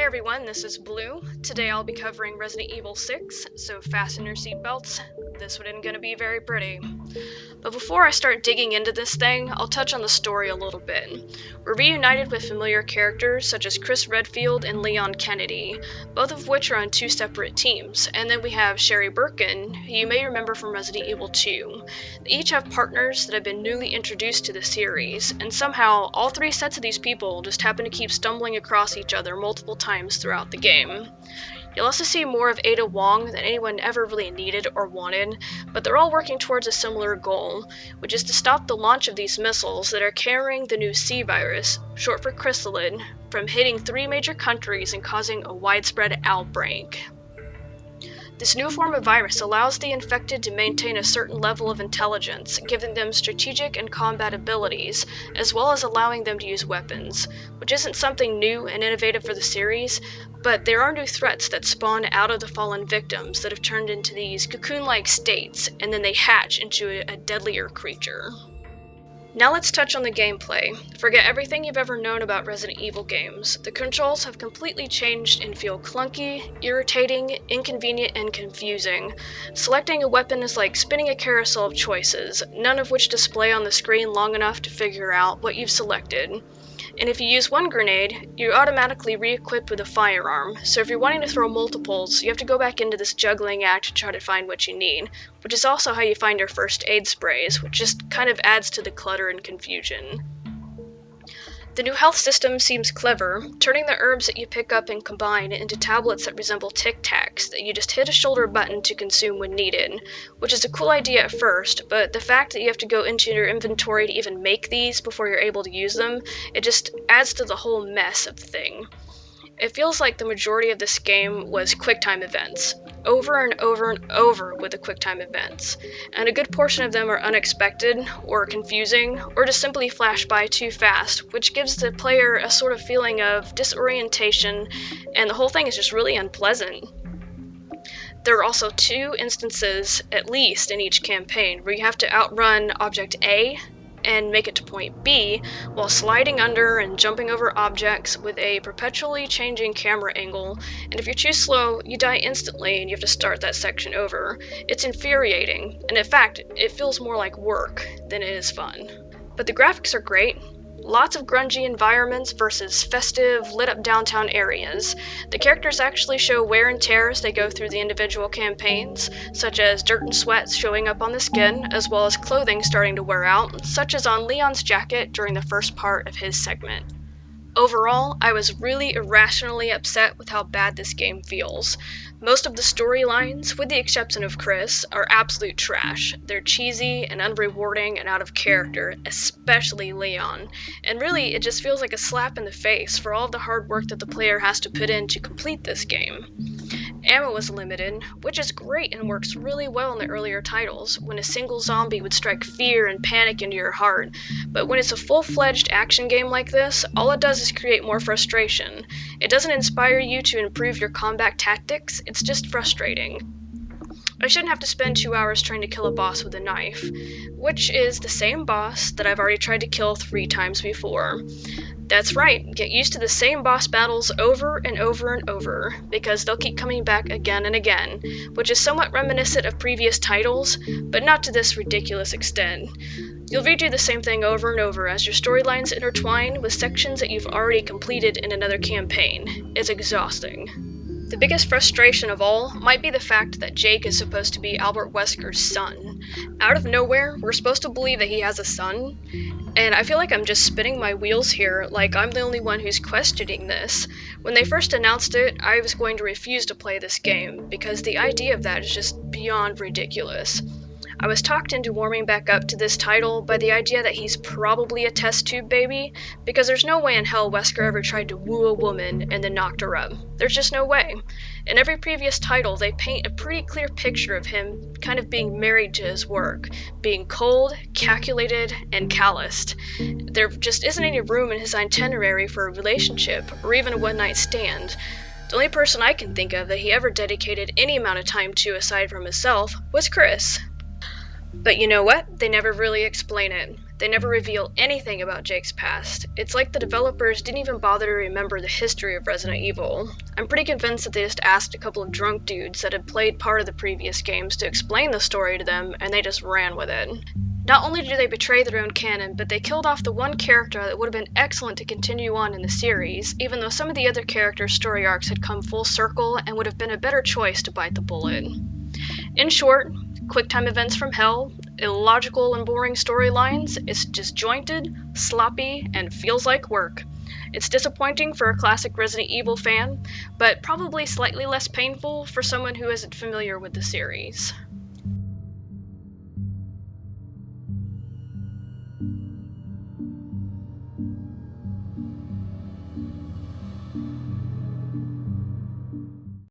Hey everyone, this is Blue. Today I'll be covering Resident Evil 6, so fasten your seatbelts. This one isn't going to be very pretty. But before I start digging into this thing, I'll touch on the story a little bit. We're reunited with familiar characters such as Chris Redfield and Leon Kennedy, both of which are on two separate teams, and then we have Sherry Birkin, who you may remember from Resident Evil 2. They each have partners that have been newly introduced to the series, and somehow all three sets of these people just happen to keep stumbling across each other multiple times throughout the game. You'll also see more of Ada Wong than anyone ever really needed or wanted, but they're all working towards a similar goal, which is to stop the launch of these missiles that are carrying the new C virus, short for chrysalid, from hitting 3 major countries and causing a widespread outbreak. This new form of virus allows the infected to maintain a certain level of intelligence, giving them strategic and combat abilities, as well as allowing them to use weapons, which isn't something new and innovative for the series, but there are new threats that spawn out of the fallen victims that have turned into these cocoon-like states, and then they hatch into a deadlier creature. Now let's touch on the gameplay. Forget everything you've ever known about Resident Evil games. The controls have completely changed and feel clunky, irritating, inconvenient, and confusing. Selecting a weapon is like spinning a carousel of choices, none of which display on the screen long enough to figure out what you've selected. And if you use one grenade, you're automatically re-equipped with a firearm, so if you're wanting to throw multiples, you have to go back into this juggling act to try to find what you need, which is also how you find your first aid sprays, which just kind of adds to the clutter and confusion. The new health system seems clever, turning the herbs that you pick up and combine into tablets that resemble Tic Tacs that you just hit a shoulder button to consume when needed, which is a cool idea at first, but the fact that you have to go into your inventory to even make these before you're able to use them, it just adds to the whole mess of the thing. It feels like the majority of this game was QuickTime events, over and over and over with the QuickTime events, and a good portion of them are unexpected, or confusing, or just simply flash by too fast, which gives the player a sort of feeling of disorientation, and the whole thing is just really unpleasant. There are also 2 instances, at least, in each campaign, where you have to outrun Object A, and make it to point B, while sliding under and jumping over objects with a perpetually changing camera angle, and if you're too slow, you die instantly and you have to start that section over. It's infuriating, and in fact, it feels more like work than it is fun. But the graphics are great. Lots of grungy environments versus festive, lit-up downtown areas. The characters actually show wear and tear as they go through the individual campaigns, such as dirt and sweat showing up on the skin, as well as clothing starting to wear out, such as on Leon's jacket during the first part of his segment. Overall, I was really irrationally upset with how bad this game feels. Most of the storylines, with the exception of Chris, are absolute trash. They're cheesy and unrewarding and out of character, especially Leon. And really, it just feels like a slap in the face for all of the hard work that the player has to put in to complete this game. Ammo is limited, which is great and works really well in the earlier titles, when a single zombie would strike fear and panic into your heart, but when it's a full-fledged action game like this, all it does is create more frustration. It doesn't inspire you to improve your combat tactics, it's just frustrating. I shouldn't have to spend 2 hours trying to kill a boss with a knife, which is the same boss that I've already tried to kill 3 times before. That's right, get used to the same boss battles over and over and over, because they'll keep coming back again and again, which is somewhat reminiscent of previous titles, but not to this ridiculous extent. You'll redo the same thing over and over as your storylines intertwine with sections that you've already completed in another campaign. It's exhausting. The biggest frustration of all might be the fact that Jake is supposed to be Albert Wesker's son. Out of nowhere, we're supposed to believe that he has a son, and I feel like I'm just spinning my wheels here, like I'm the only one who's questioning this. When they first announced it, I was going to refuse to play this game, because the idea of that is just beyond ridiculous. I was talked into warming back up to this title by the idea that he's probably a test tube baby, because there's no way in hell Wesker ever tried to woo a woman and then knocked her up. There's just no way. In every previous title, they paint a pretty clear picture of him kind of being married to his work, being cold, calculated, and calloused. There just isn't any room in his itinerary for a relationship, or even a one-night stand. The only person I can think of that he ever dedicated any amount of time to aside from himself was Chris. But you know what? They never really explain it. They never reveal anything about Jake's past. It's like the developers didn't even bother to remember the history of Resident Evil. I'm pretty convinced that they just asked a couple of drunk dudes that had played part of the previous games to explain the story to them, and they just ran with it. Not only do they betray their own canon, but they killed off the one character that would have been excellent to continue on in the series, even though some of the other characters' story arcs had come full circle and would have been a better choice to bite the bullet. In short, quick-time events from hell, illogical and boring storylines, it's disjointed, sloppy, and feels like work. It's disappointing for a classic Resident Evil fan, but probably slightly less painful for someone who isn't familiar with the series.